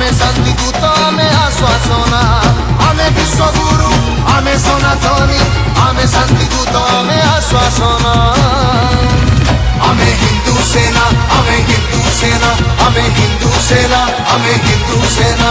ଆମେ ଶାନ୍ତି ଦୂତ ଆମେ ଆଶ୍ୱାସନା ଆମେ ବିଶ୍ୱଗୁରୁ ଆମେ ସନାତନୀ ଆମେ ଶାନ୍ତି ଦୂତ ଆମେ ଆଶ୍ୱାସନା ଆମେ ହିନ୍ଦୁ ସେନା ଆମେ ହିନ୍ଦୁ ସେନା ଆମେ ହିନ୍ଦୁ ସେନା ଆମେ ହିନ୍ଦୁ ସେନା